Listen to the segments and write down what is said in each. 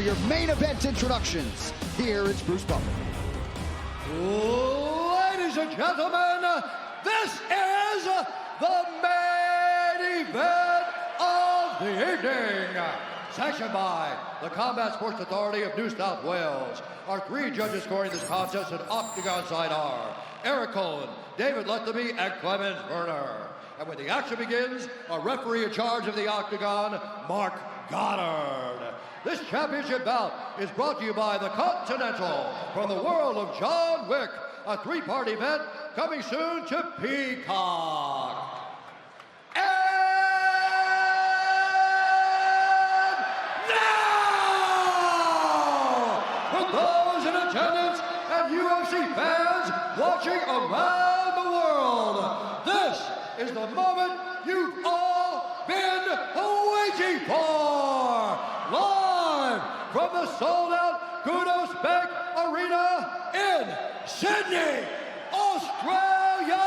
your main event introductions. Here is Bruce Buffer. Ladies and gentlemen, this is the main event of the evening. Sanctioned by the Combat Sports Authority of New South Wales. Our three judges scoring this contest at Octagon side are Eric Cohen, David Lethaby, and Clemens Werner. And when the action begins, our referee in charge of the Octagon, Mark Goddard. This championship bout is brought to you by the Continental from the world of John Wick, a three-part event coming soon to Peacock. And now, for those in attendance and UFC fans watching around the world, this is the moment you've all been waiting for. Live from the sold-out Kudos Bank Arena in Sydney, Australia.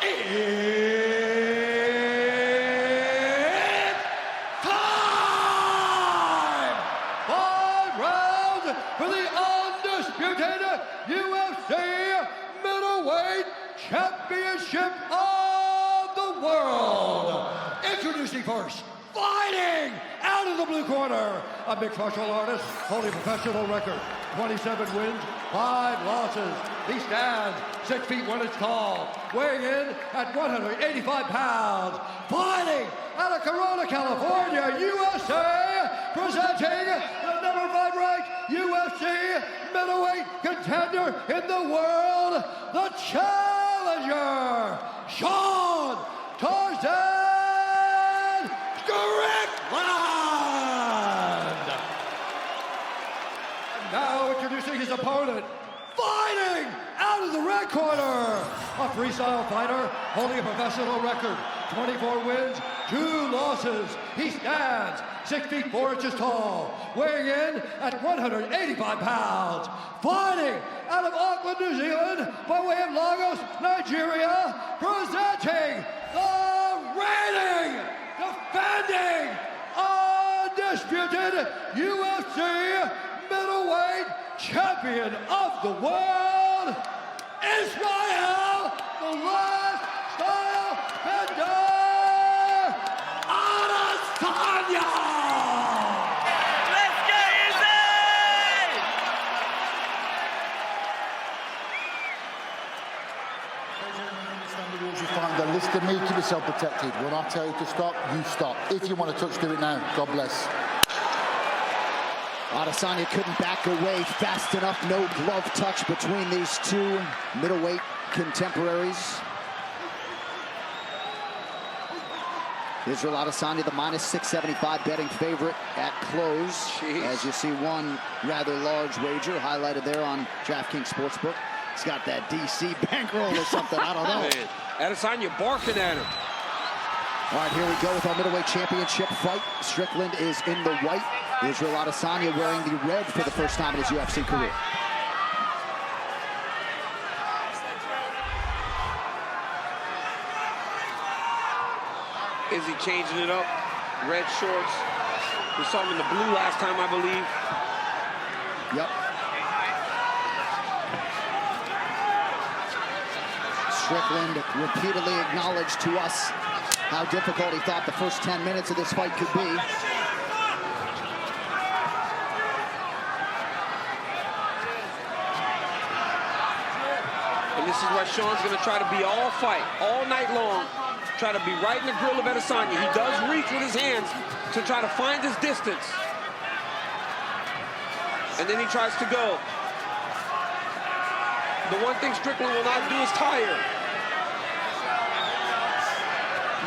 It's time! 5 rounds for the undisputed UFC middleweight championship of the world. Introducing first, fighting out of the blue corner, a mixed martial artist holding professional record, 27 wins, 5 losses. He stands 6 feet 1 inch tall, weighing in at 185 pounds, fighting out of Corona, California, USA, presenting the number 5 ranked UFC middleweight contender in the world, the challenger, Sean Tarzan Strickland. And now introducing his opponent, fighting out of the red corner, a freestyle fighter holding a professional record, 24 wins, 2 losses. He stands 6 feet 4 inches tall, weighing in at 185 pounds, fighting out of Auckland, New Zealand, by way of Lagos, Nigeria, presenting the reigning, defending, undisputed UFC middleweight champion of the world, Israel, the last style bender, Adesanya! Let's get easy! Understand the rules, you find the list of me, keep yourself protected. When I tell you to stop, you stop. If you want to touch, do it now. God bless. Adesanya couldn't back away fast enough. No glove touch between these two middleweight contemporaries. Israel Adesanya, the minus 675 betting favorite at close. Jeez. As you see one rather large wager highlighted there on DraftKings Sportsbook. He's got that DC bankroll or something, I don't know. Man, Adesanya barking at him. All right, here we go with our middleweight championship fight. Strickland is in the white. Israel Adesanya wearing the red for the first time in his UFC career. Is he changing it up? Red shorts. We saw him in the blue last time, I believe. Yep. Strickland repeatedly acknowledged to us how difficult he thought the first 10 minutes of this fight could be. And this is where Sean's going to try to be all fight, all night long. Try to be right in the grill of Adesanya. He does reach with his hands to try to find his distance. And then he tries to go. The one thing Strickland will not do is tire.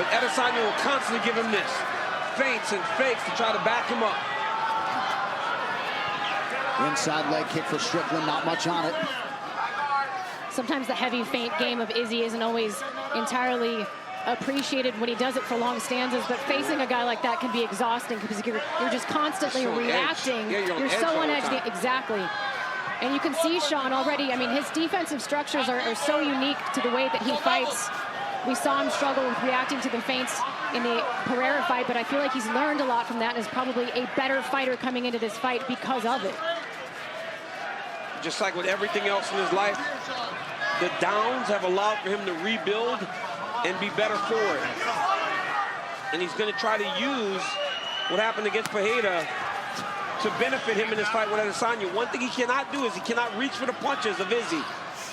But Adesanya will constantly give him this. Feints and fakes to try to back him up. Inside leg kick for Strickland, not much on it. Sometimes the heavy feint game of Izzy isn't always entirely appreciated when he does it for long stanzas, but facing a guy like that can be exhausting because you're just constantly reacting. Yeah, you're so on edge. Exactly. And you can see Sean already, I mean, his defensive structures are so unique to the way that he fights We saw him struggle with reacting to the feints in the Pereira fight, but I feel like he's learned a lot from that and is probably a better fighter coming into this fight because of it. Just like with everything else in his life, the downs have allowed for him to rebuild and be better for it. And he's going to try to use what happened against Pereira to benefit him in his fight with Adesanya. One thing he cannot do is he cannot reach for the punches of Izzy.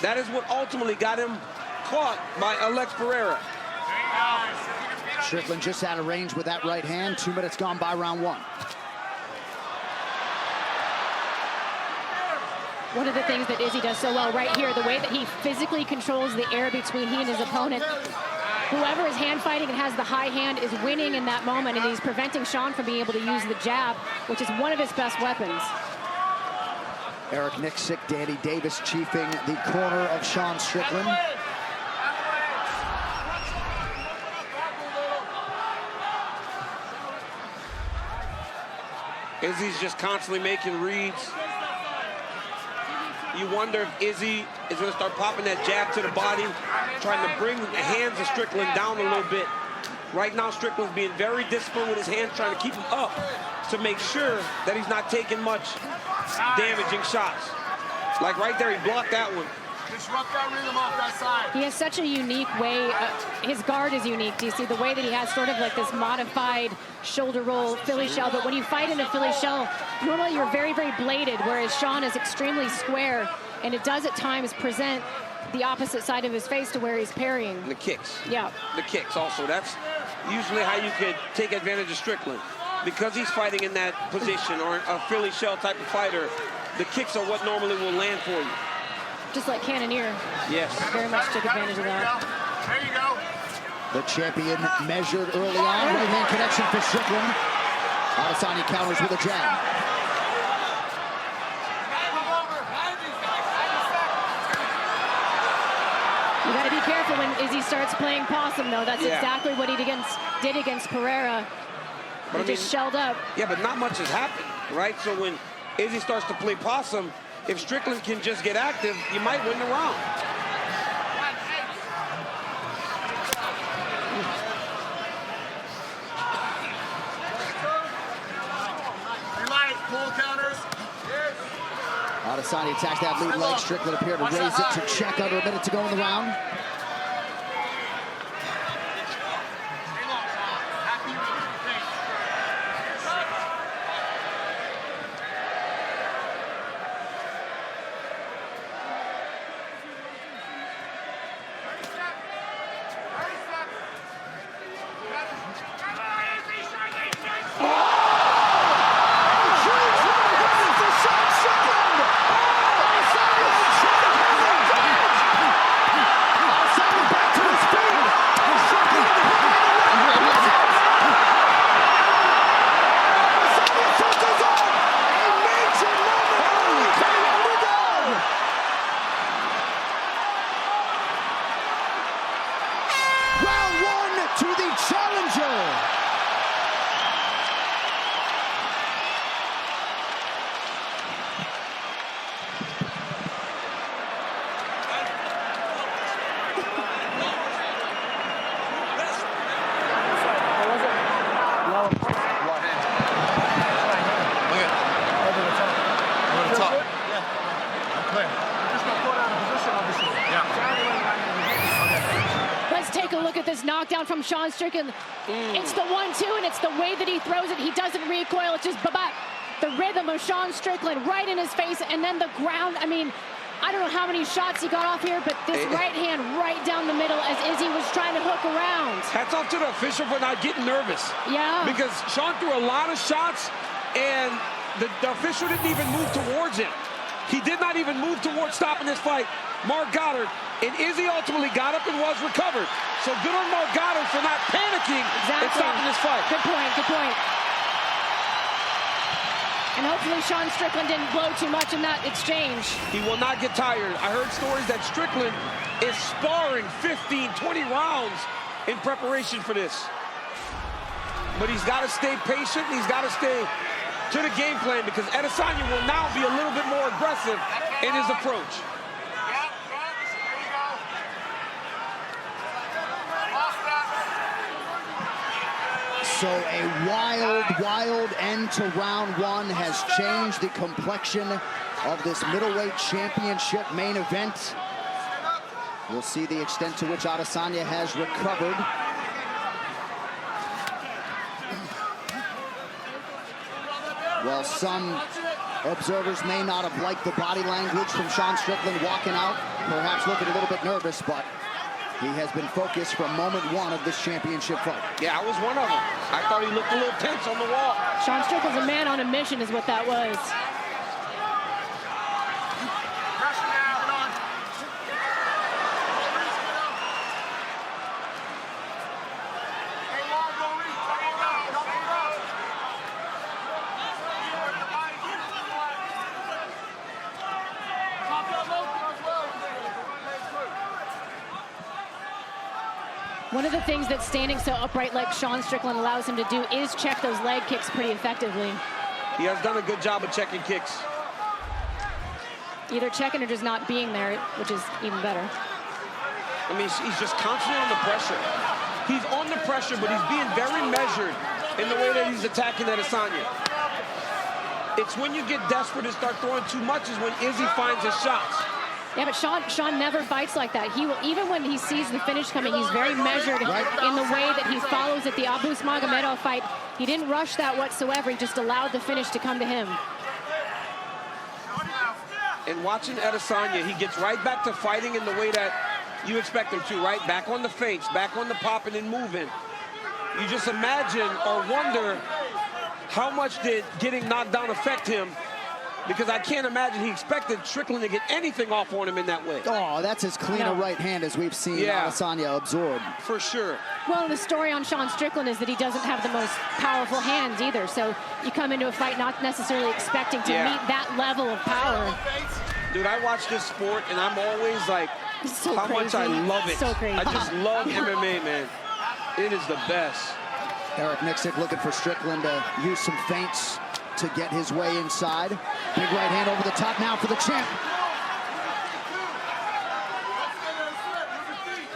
That is what ultimately got him caught by Alex Pereira. Strickland just out of range with that right hand. 2 minutes gone by round 1. One of the things that Izzy does so well right here, the way that he physically controls the air between he and his opponent. Whoever is hand fighting and has the high hand is winning in that moment, and he's preventing Sean from being able to use the jab, which is one of his best weapons. Eric Nixick, Danny Davis chiefing the corner of Sean Strickland. Izzy's just constantly making reads. You wonder if Izzy is going to start popping that jab to the body, trying to bring the hands of Strickland down a little bit. Right now, Strickland's being very disciplined with his hands, trying to keep him up to make sure that he's not taking much damaging shots. Like right there, he blocked that one. Disrupt that rhythm off that side. He has such a unique way. His guard is unique. Do you see the way that he has sort of like this modified shoulder roll Philly shell? But when you fight in a Philly shell, normally you're very, very bladed, whereas Sean is extremely square, and it does at times present the opposite side of his face to where he's parrying. And the kicks. Yeah. The kicks also. That's usually how you could take advantage of Strickland. Because he's fighting in that position, or a Philly shell type of fighter, the kicks are what normally will land for you. Just like Cannonier. Yes. Very much took advantage of that. There you go. The champion measured early on. Right hand connection for Strickland. Adesanya counters with a jab. You got to be careful when Izzy starts playing possum, though. That's exactly what he did against Pereira. He just shelled up. Yeah, but not much has happened, right? So when Izzy starts to play possum, if Strickland can just get active, you might win the round. Pull counters. Adesanya attacks that lead leg. Strickland appeared to raise it to check under a minute to go in the round. To the challenger. Knockdown from Sean Strickland. It's the 1-2, and it's the way that he throws it. He doesn't recoil. It's just the rhythm of Sean Strickland right in his face, and then the ground. I mean, I don't know how many shots he got off here, but this right hand right down the middle as Izzy was trying to hook around. Hats off to the official for not getting nervous. Yeah. Because Sean threw a lot of shots, and the official didn't even move towards him. He did not even move towards stopping this fight. Mark Goddard, and Izzy ultimately got up and was recovered. So good on Mark Goddard for not panicking and stopping this fight. Good point, good point. And hopefully Sean Strickland didn't blow too much in that exchange. He will not get tired. I heard stories that Strickland is sparring 15, 20 rounds in preparation for this. But he's got to stay patient. He's got to stay to the game plan, because Adesanya will now be a little bit more aggressive in his approach. So a wild end to round one has changed the complexion of this middleweight championship main event. We'll see the extent to which Adesanya has recovered. Well, some observers may not have liked the body language from Sean Strickland walking out, perhaps looking a little bit nervous, but he has been focused from moment one of this championship fight. Yeah, I was one of them. I thought he looked a little tense on the wall. Sean Strickland's a man on a mission is what that was. One of the things that standing so upright like Sean Strickland allows him to do is check those leg kicks pretty effectively. He has done a good job of checking kicks. Either checking or just not being there, which is even better. I mean, he's just constantly on the pressure. He's on the pressure, but he's being very measured in the way that he's attacking Adesanya. It's when you get desperate and start throwing too much is when Izzy finds his shots. Yeah, but Sean never fights like that. He will, even when he sees the finish coming, he's very measured in the way that he follows it. The Abu Magomedov fight, he didn't rush that whatsoever. He just allowed the finish to come to him. And watching Adesanya, he gets right back to fighting in the way that you expect him to, right? Back on the feints, back on the popping and moving. You just imagine or wonder how much did getting knocked down affect him, because I can't imagine he expected Strickland to get anything off on him in that way. Oh, that's as clean a right hand as we've seen Adesanya absorb. For sure. Well, the story on Sean Strickland is that he doesn't have the most powerful hands either. So you come into a fight not necessarily expecting to meet that level of power. Dude, I watch this sport and I'm always like, how much I love it. So crazy. I just love MMA, man. It is the best. Eric Nixick looking for Strickland to use some feints to get his way inside. Big right hand over the top now for the champ.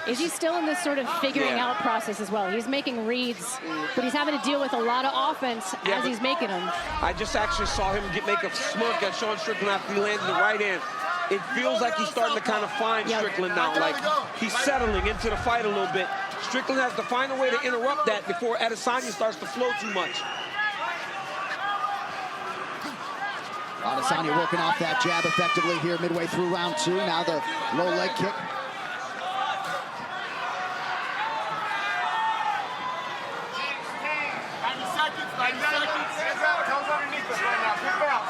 Is he still in this sort of figuring out process as well? He's making reads, but he's having to deal with a lot of offense as he's making them. I just actually saw him make a smirk at Sean Strickland after he landed the right hand. It feels like he's starting to kind of find Strickland now. Like he's settling into the fight a little bit. Strickland has to find a way to interrupt that before Adesanya starts to flow too much. Adesanya working off that jab effectively here midway through round two. Now the low leg kick. 90 seconds. Hands out. Toes underneath us right now. Grip out.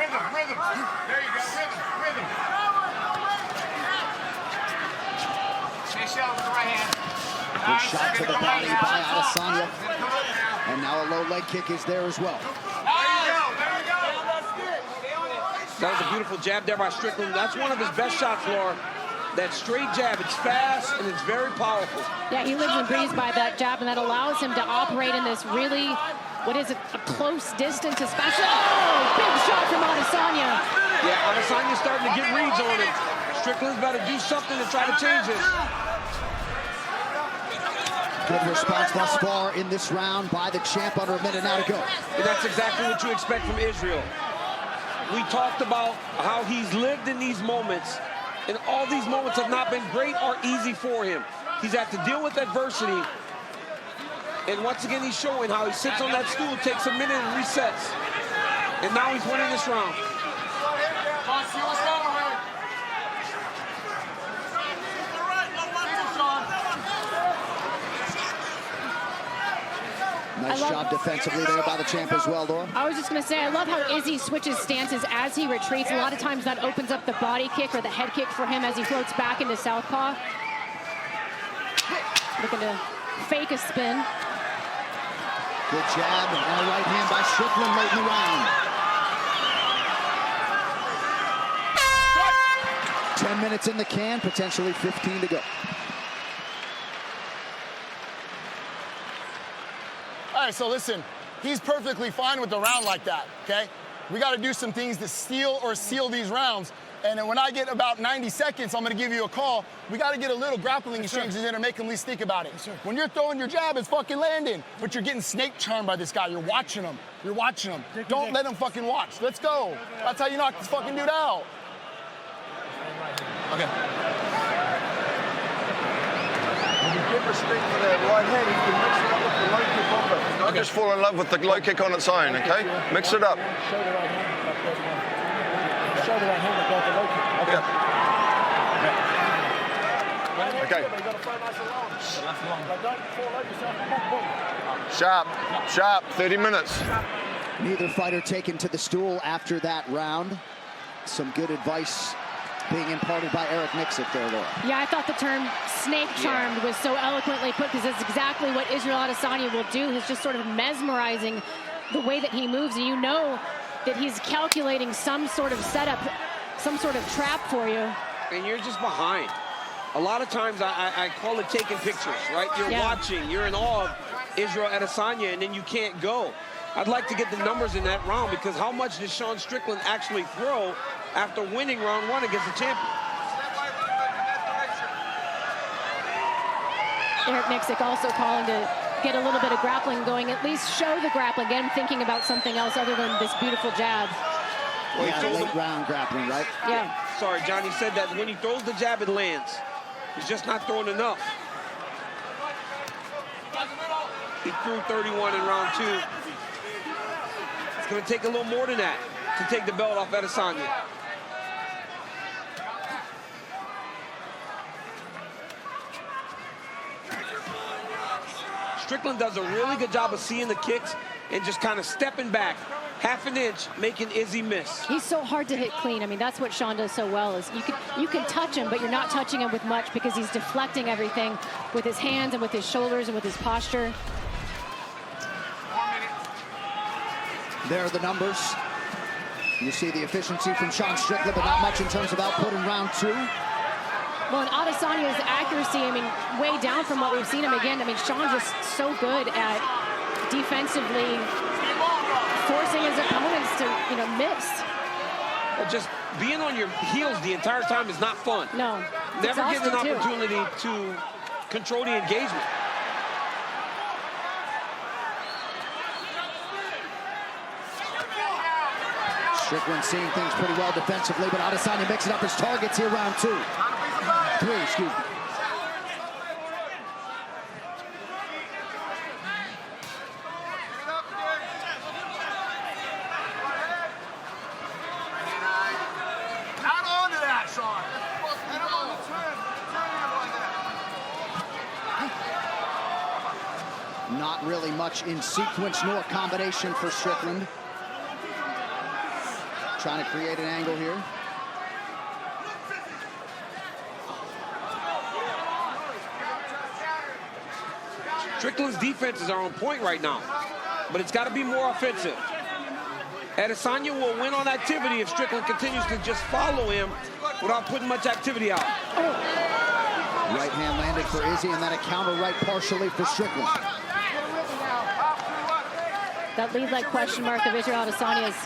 Rhythm. There you go. Rhythm. Chase out with the right hand. Good shot to the body by Adesanya. And now a low leg kick is there as well. That was a beautiful jab there by Strickland. That's one of his best shots, Laura. That straight jab, it's fast and it's very powerful. Yeah, he lives and breathes by that jab, and that allows him to operate in this really, what is it, a close distance, especially. Oh, big shot from Adesanya. Yeah, Adesanya's starting to get reads on him. Strickland's got to do something to try to change this. Good response thus far in this round by the champ, under a minute now to go. And that's exactly what you expect from Israel. We talked about how he's lived in these moments, and all these moments have not been great or easy for him. He's had to deal with adversity, and once again he's showing how he sits on that stool, takes a minute and resets, and now he's winning this round. Nice job defensively there by the champ as well, Laura. I was just going to say, I love how Izzy switches stances as he retreats. A lot of times that opens up the body kick or the head kick for him as he floats back into southpaw. Looking to fake a spin. Good jab and a right hand by Strickland late in the round. 10 minutes in the can, potentially 15 to go. All right, so listen, he's perfectly fine with the round like that, okay? We got to do some things to steal or seal these rounds. And then when I get about 90 seconds, I'm going to give you a call. We got to get a little grappling exchanges in to make them at least think about it. When you're throwing your jab, it's fucking landing. But you're getting snake charmed by this guy. You're watching him. You're watching him. Don't let him fucking watch. Let's go. That's how you knock this fucking dude out. Okay. Give respect for that right hand. You can mix it up with the low kick on it. Don't just fall in love with the low kick on its own, okay? Mix it up. Show the right hand. Show the right hand above the low kick. Okay. Okay. Sharp, sharp, 30 minutes. Neither fighter taken to the stool after that round. Some good advice being imparted by Eric Mixit there, Laura. Yeah, I thought the term snake charmed was so eloquently put, because it's exactly what Israel Adesanya will do. He's just sort of mesmerizing the way that he moves, and you know that he's calculating some sort of setup, some sort of trap for you. And you're just behind. A lot of times I call it taking pictures, right? You're watching, you're in awe of Israel Adesanya, and then you can't go. I'd like to get the numbers in that round, because how much did Sean Strickland actually throw after winning round 1 against the champion? Eric Mixit also calling to get a little bit of grappling going, at least show the grappling, get him thinking about something else other than this beautiful jab. Well, yeah, late round grappling, right? Yeah. Sorry, Johnny said that when he throws the jab, it lands. He's just not throwing enough. He threw 31 in round 2. It's going to take a little more than that to take the belt off Adesanya. Strickland does a really good job of seeing the kicks and just kind of stepping back half an inch, making Izzy miss. He's so hard to hit clean. I mean, that's what Sean does so well, is you can touch him, but you're not touching him with much, because he's deflecting everything with his hands and with his shoulders and with his posture. There are the numbers. You see the efficiency from Sean Strickland, but not much in terms of output in round 2. Well, and Adesanya's accuracy, I mean, way down from what we've seen him again. I mean, Sean's just so good at defensively forcing his opponents to, miss. But just being on your heels the entire time is not fun. No. Never getting an exhausting, too. opportunity to control the engagement. Strickland seeing things pretty well defensively, but Adesanya mixing up his targets here, round 2. 3, excuse me. Not really much in sequence nor combination for Strickland. Trying to create an angle here. Strickland's defenses are on point right now, but it's got to be more offensive. Adesanya will win on activity if Strickland continues to just follow him without putting much activity out. Right hand landed for Izzy, and then a counter right partially for Strickland. That lead leg question mark of Israel Adesanya is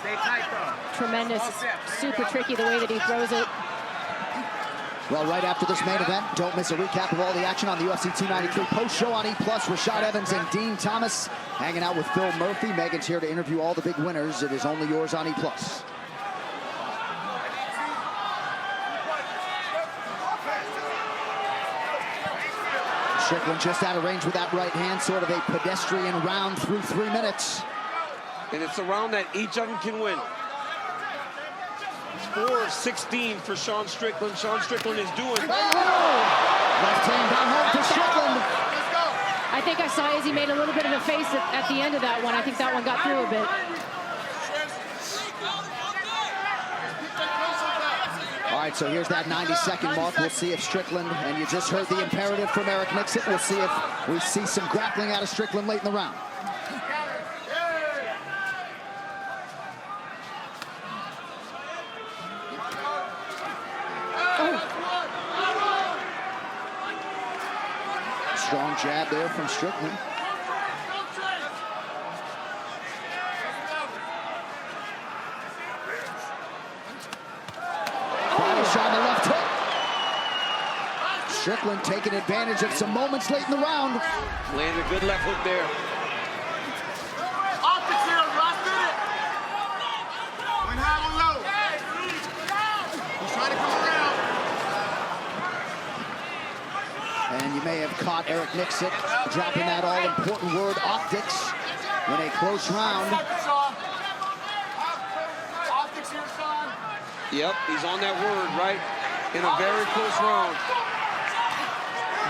tremendous. It's super tricky the way that he throws it. Well, right after this main event, don't miss a recap of all the action on the UFC 293 post-show on E+. Rashad Evans and Dean Thomas hanging out with Phil Murphy. Megan's here to interview all the big winners. It is only yours on E+. Strickland just out of range with that right hand, sort of a pedestrian round through 3 minutes. And it's a round that each of them can win. 4 of 16 for Sean Strickland. Sean Strickland is doing. Left hand down home for Strickland. I think I saw Izzy made a little bit of a face at the end of that one. I think that one got through a bit. All right, so here's that 90-second mark. We'll see if Strickland, and you just heard the imperative from Eric Mixit, we'll see if we see some grappling out of Strickland late in the round. Strong jab there from Strickland. on the left hook. Strickland taking advantage of some moments late in the round. Landed a good left hook there. Optics here, last minute. Went high and low. He's trying to come around. And you may have caught Eric Nixick dropping that all-important word, optics, in a close round. Optics here, son. Yep, he's on that word, right? In a very close round.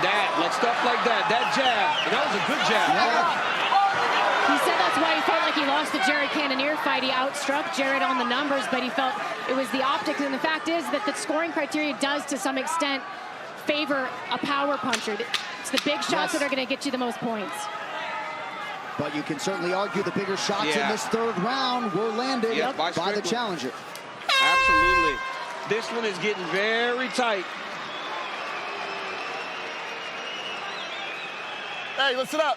That, like stuff like that, that jab, and that was a good jab. He said that's why he felt like he lost the Jared Cannonier fight. He outstruck Jared on the numbers, but he felt it was the optics. And the fact is that the scoring criteria does, to some extent, favor a power puncher. It's the big shots that are going to get you the most points. But you can certainly argue the bigger shots in this third round were landed by the challenger. Absolutely. This one is getting very tight. Hey, listen up.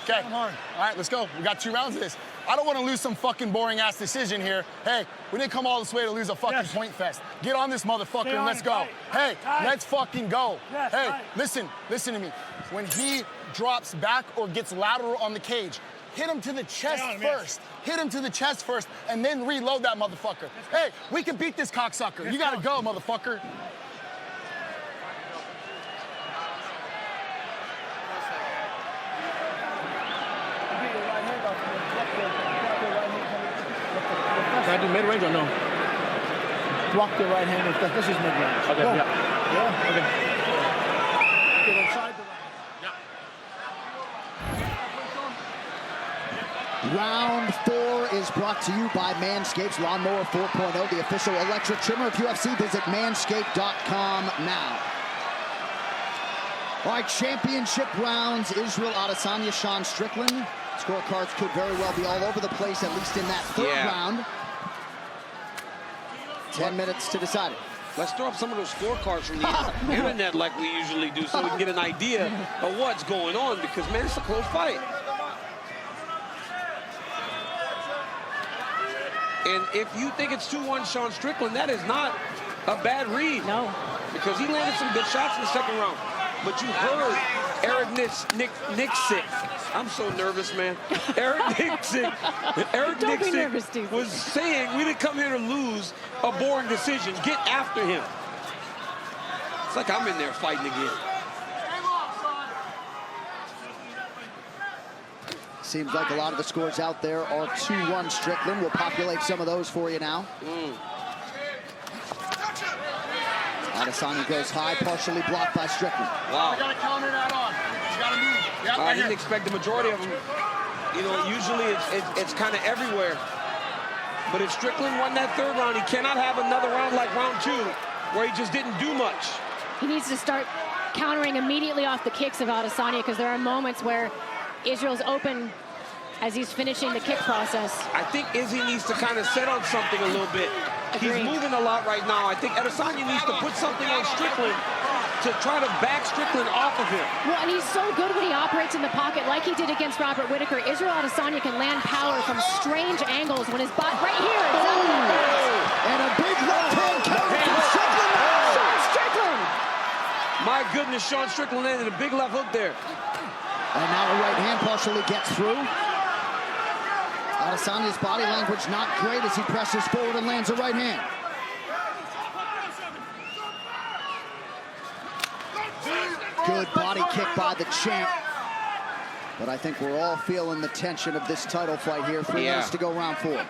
Okay. All right, let's go. We got 2 rounds of this. I don't want to lose some fucking boring-ass decision here. Hey, we didn't come all this way to lose a fucking point fest. Get on this motherfucker and let's go. Hey, let's fucking go. Hey, listen to me. When he drops back or gets lateral on the cage, hit him to the chest first. Hit him to the chest first and then reload that motherfucker. Hey, we can beat this cocksucker. You gotta go, motherfucker. Can I do mid-range or no? Block the right hand. This is mid-range. Okay, Go. yeah. Okay. Get inside the Round 4 is brought to you by Manscaped's Lawnmower 4.0, the official electric trimmer of UFC. Visit manscaped.com now. All right, championship rounds. Israel Adesanya, Sean Strickland. Scorecards could very well be all over the place, at least in that third round. 10 minutes to decide it. Let's throw up some of those scorecards from the internet like we usually do so we can get an idea of what's going on because, man, it's a close fight. And if you think it's 2-1 Sean Strickland, that is not a bad read. No. Because he landed some good shots in the second round. But you heard Eric Nixick. I'm so nervous, man. Eric Nixick was saying we didn't come here to lose a boring decision. Get after him. It's like I'm in there fighting again. Seems like a lot of the scores out there are 2-1 Strickland. We'll populate some of those for you now. Adesanya goes high, partially blocked by Strickland. Wow. You gotta counter that on. You gotta move. Yep, I didn't expect the majority of them. You know, usually it's kind of everywhere. But if Strickland won that third round, he cannot have another round like round 2 where he just didn't do much. He needs to start countering immediately off the kicks of Adesanya because there are moments where Israel's open as he's finishing the kick process. I think Izzy needs to kind of set on something a little bit. He's moving a lot right now. I think Adesanya needs to put something on Strickland to try to back Strickland off of him. Well, and he's so good when he operates in the pocket like he did against Robert Whittaker. Israel Adesanya can land power from strange angles when his body, right here. And a big left hand counter from Strickland. Sean Strickland. My goodness, Sean Strickland landed a big left hook there. And now a right hand partially gets through. Adesanya's body language not great as he presses forward and lands a right hand. Good body kick by the champ. But I think we're all feeling the tension of this title fight here. 3 minutes to go, round 4.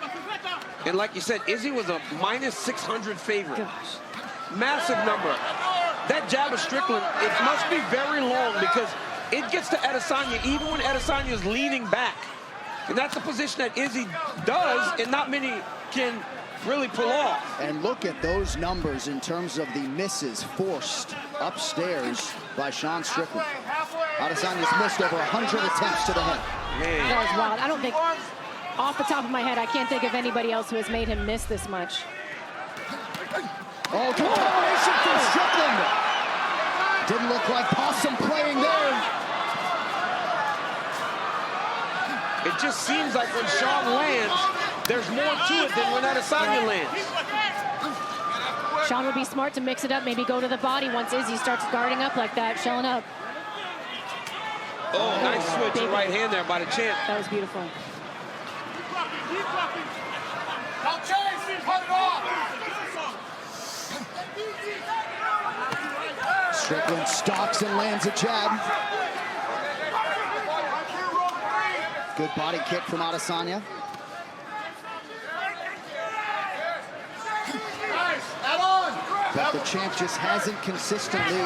And like you said, Izzy was a minus 600 favorite. Massive number. That jab of Strickland, it must be very long because it gets to Adesanya even when Adesanya is leaning back. And that's a position that Izzy does and not many can really pull off. And look at those numbers in terms of the misses forced upstairs by Sean Strickland. Adesanya's missed over 100 attempts to the head. Man. That was wild. I don't think, off the top of my head, I can't think of anybody else who has made him miss this much. Oh, good combination from Strickland. Didn't look like possum playing there. It just seems like when Sean lands, there's more to it than when Adesanya lands. Sean would be smart to mix it up, maybe go to the body once Izzy starts guarding up like that, shelling up. Oh, nice switch to right hand there by the champ. That was beautiful. Strickland stalks and lands a jab. Good body kick from Adesanya. But the champ just hasn't consistently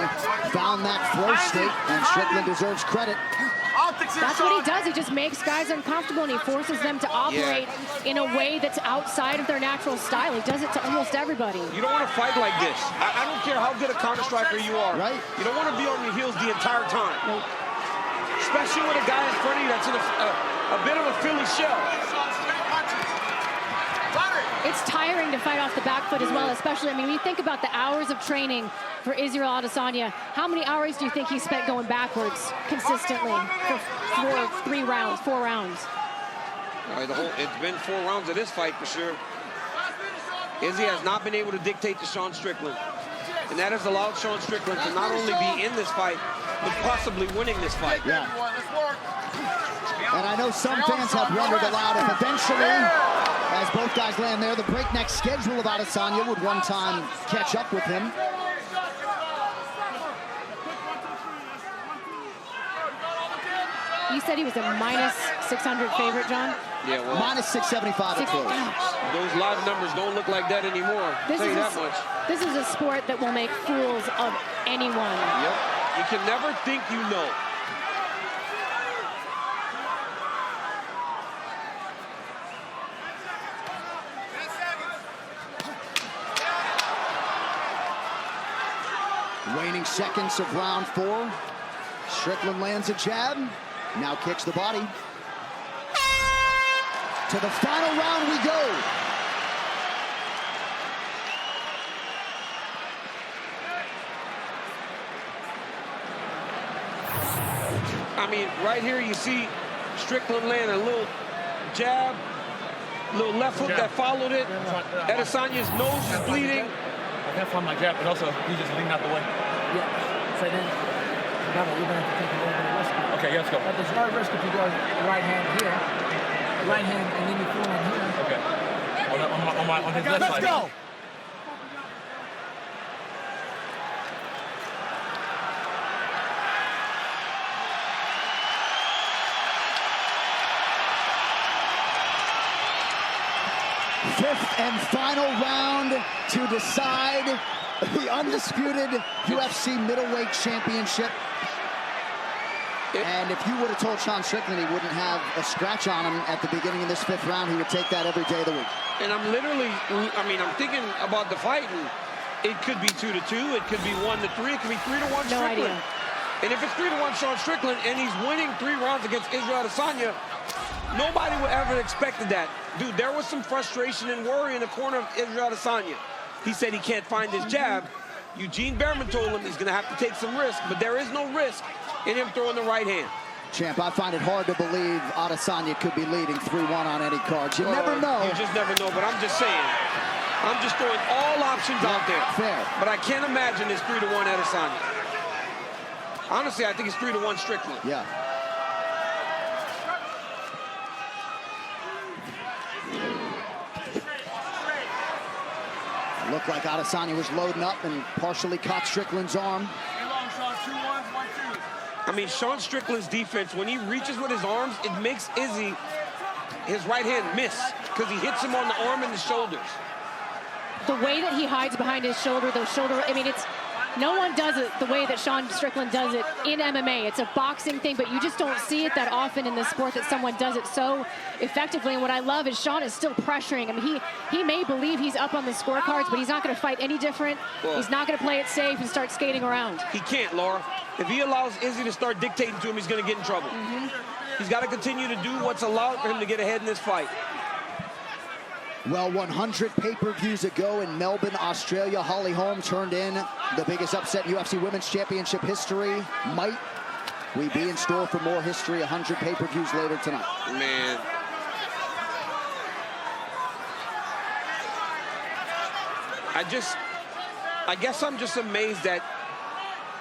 found that flow state, and Strickland deserves credit. That's what he does. He just makes guys uncomfortable, and he forces them to operate in a way that's outside of their natural style. He does it to almost everybody. You don't want to fight like this. I don't care how good a counter striker you are. Right. You don't want to be on your heels the entire time. Nope. Especially with a guy in front of you that's in a bit of a Philly shell. It's tiring to fight off the back foot as well, especially, I mean, when you think about the hours of training for Israel Adesanya, how many hours do you think he spent going backwards consistently for 4 rounds? It's been 4 rounds of this fight for sure. Izzy has not been able to dictate to Sean Strickland. And that has allowed Sean Strickland to not only be in this fight, but possibly winning this fight. Yeah. And I know some fans have wondered aloud if eventually, as both guys land there, the breakneck schedule of Adesanya would one time catch up with him. You said he was a minus 600 favorite, John? Yeah, well, minus 675 at close. Those live numbers don't look like that anymore. I'll tell you that much. This is a sport that will make fools of anyone. Yep. You can never think you know. Waning seconds of round 4. Strickland lands a jab. Now kicks the body. To the final round we go. I mean, right here you see Strickland land a little jab, little left hook that followed it. Adesanya's nose is bleeding. I can't find my jab, but also he just leaned out the way. Yeah. So then, you're going to have to take a little bit of risk. Okay, yeah, let's go. But there's no risk if you go right hand here, right hand, and then you throw in here. Okay. On his left side. Let's go. Fifth and final round to decide the undisputed UFC middleweight championship. And if you would have told Sean Strickland he wouldn't have a scratch on him at the beginning of this 5th round, he would take that every day of the week. And I'm literally, I'm thinking about the fight, and it could be 2-2, it could be 1-3, it could be 3-1 Strickland. No idea. And if it's 3-1 Sean Strickland and he's winning 3 rounds against Israel Adesanya, nobody would ever expected that. Dude, there was some frustration and worry in the corner of Israel Adesanya. He said he can't find his jab. Eugene Behrman told him he's going to have to take some risk, but there is no risk in him throwing the right hand. Champ, I find it hard to believe Adesanya could be leading 3-1 on any cards. You never know. You just never know, but I'm just saying. I'm just throwing all options out there. Fair. But I can't imagine it's 3-1 Adesanya. Honestly, I think it's 3-1 Strickland. Yeah. Looked like Adesanya was loading up and partially caught Strickland's arm. I mean, Sean Strickland's defense, when he reaches with his arms, it makes Izzy, his right hand, miss because he hits him on the arm and the shoulders. The way that he hides behind his shoulder, I mean, no one does it the way that Sean Strickland does it in MMA. It's a boxing thing, but you just don't see it that often in the sport that someone does it so effectively. And what I love is Sean is still pressuring. I mean, he may believe he's up on the scorecards, but he's not going to fight any different. Well, he's not going to play it safe and start skating around. He can't, Laura. If he allows Izzy to start dictating to him, he's going to get in trouble. He's got to continue to do what's allowed for him to get ahead in this fight. Well, 100 pay-per-views ago in Melbourne, Australia, Holly Holm turned in the biggest upset in UFC Women's Championship history. Might we be in store for more history, 100 pay-per-views later tonight? Man. I guess I'm just amazed that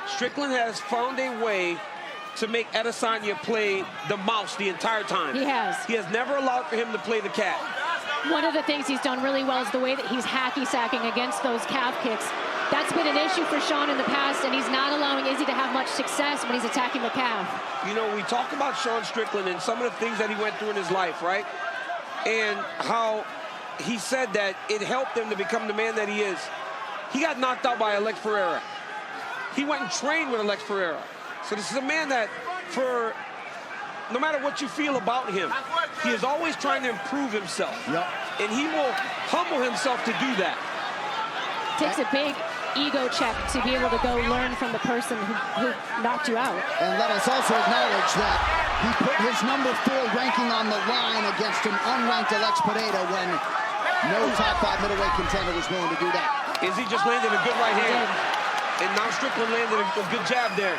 Strickland has found a way to make Adesanya play the mouse the entire time. He has. He has never allowed for him to play the cat. One of the things he's done really well is the way that he's hacky-sacking against those calf kicks. That's been an issue for Sean in the past, and he's not allowing Izzy to have much success when he's attacking the calf. You know, we talk about Sean Strickland and some of the things that he went through in his life, right? And how he said that it helped him to become the man that he is. He got knocked out by Alex Pereira. He went and trained with Alex Pereira. So this is a man that, for no matter what you feel about him, he is always trying to improve himself. Yep. And he will humble himself to do that. Takes a big ego check to be able to go learn from the person who knocked you out. And let us also acknowledge that he put his number 4 ranking on the line against an unranked Alex Pereira when no top 5 middleweight contender was willing to do that. Izzy just landed a good right hand. And now Strickland landed a good jab there.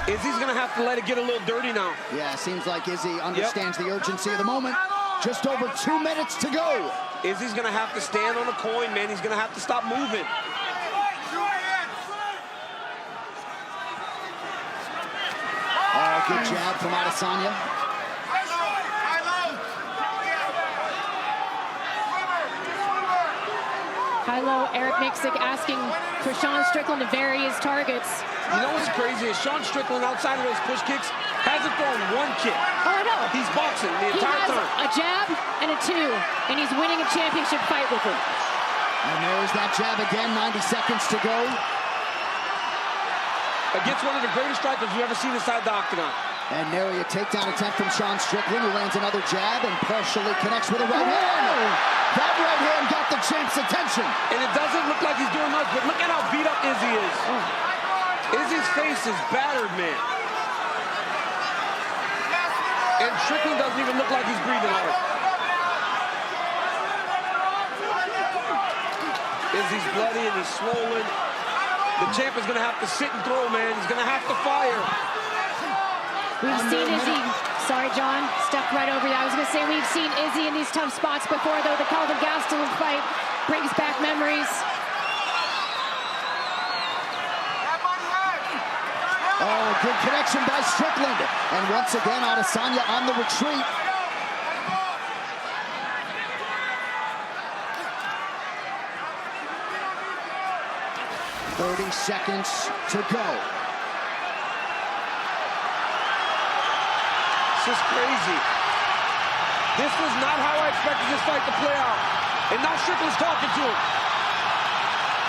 Izzy's gonna have to let it get a little dirty now. Yeah, seems like Izzy understands the urgency of the moment. Just over 2 minutes to go. Izzy's gonna have to stand on a coin, man. He's gonna have to stop moving. Oh, good jab from Adesanya. High-low, Eric Miksic asking for Sean Strickland to vary his targets. You know what's crazy is Sean Strickland, outside of those push kicks, hasn't thrown one kick. Oh, I know. He's boxing the entire time. He has a jab and a 2, and he's winning a championship fight with it. And there's that jab again, 90 seconds to go. Against one of the greatest strikers you've ever seen inside the octagon. And nary a takedown attempt from Sean Strickland, who lands another jab and partially connects with a right hand. That right hand got the champ's attention. And it doesn't look like he's doing much, but look at how beat up Izzy is. Izzy's face is battered, man. And Strickland doesn't even look like he's breathing hard. Izzy's bloody and he's swollen. The champ is gonna have to sit and throw, man. He's gonna have to fire. We've seen Izzy, sorry John, stepped right over you. I was gonna say we've seen Izzy in these tough spots before, though. The Calvin Gastelum fight brings back memories. Oh, good connection by Strickland. And once again, Adesanya on the retreat. "30 seconds to go." This is crazy. This was not how I expected this fight to play out. And now Strickland's talking to him.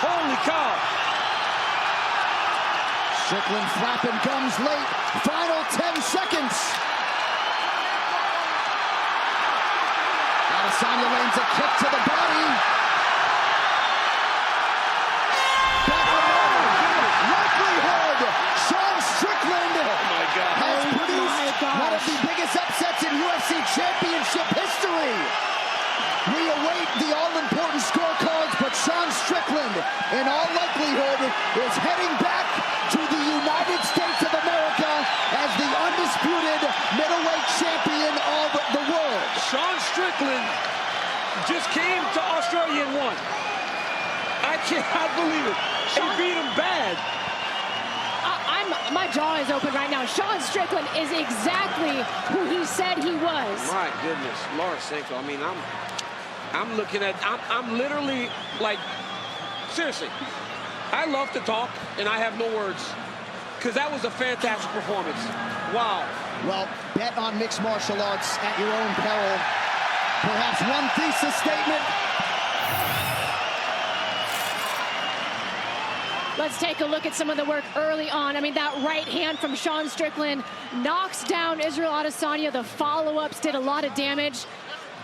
Holy cow. Strickland flapping gums late. Final 10 seconds. Adesanya lands a kick to the body. Likelihood. Sean Strickland has produced one of the biggest upsets in UFC championship history. We await the all-important scorecards, but Sean Strickland, in all likelihood, is heading back to the United States of America as the undisputed middleweight champion of the world. Sean Strickland just came to Australia and won. I cannot believe it. He beat him bad. My jaw is open right now. Sean Strickland is exactly who he said he was. My goodness, Larasenko. I mean, I'm looking at, I'm literally like, seriously, I love to talk and I have no words because that was a fantastic performance. Wow. Well, bet on mixed martial arts at your own peril. Perhaps one thesis statement. Let's take a look at some of the work early on. I mean, that right hand from Sean Strickland knocks down Israel Adesanya. The follow-ups did a lot of damage.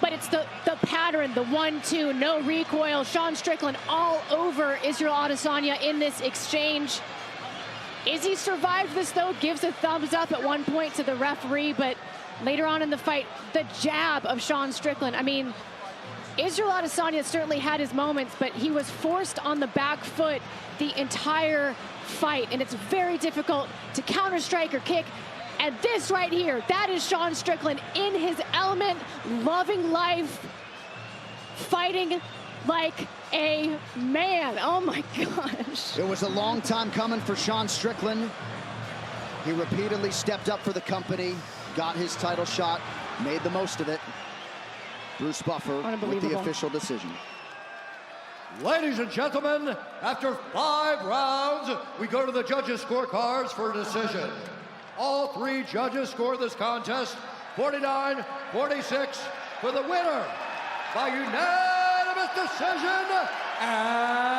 But it's the pattern, the 1-2, no recoil. Sean Strickland all over Israel Adesanya in this exchange. Izzy survived this, though, gives a thumbs up at one point to the referee. But later on in the fight, the jab of Sean Strickland. I mean, Israel Adesanya certainly had his moments, but he was forced on the back foot the entire fight. And it's very difficult to counter-strike or kick. And this right here, that is Sean Strickland in his element, loving life, fighting like a man. Oh my gosh. It was a long time coming for Sean Strickland. He repeatedly stepped up for the company, got his title shot, made the most of it. Bruce Buffer with the official decision. Ladies and gentlemen, after 5 rounds, we go to the judges' scorecards for a decision. All 3 judges scored this contest 49-46 for the winner by unanimous decision, and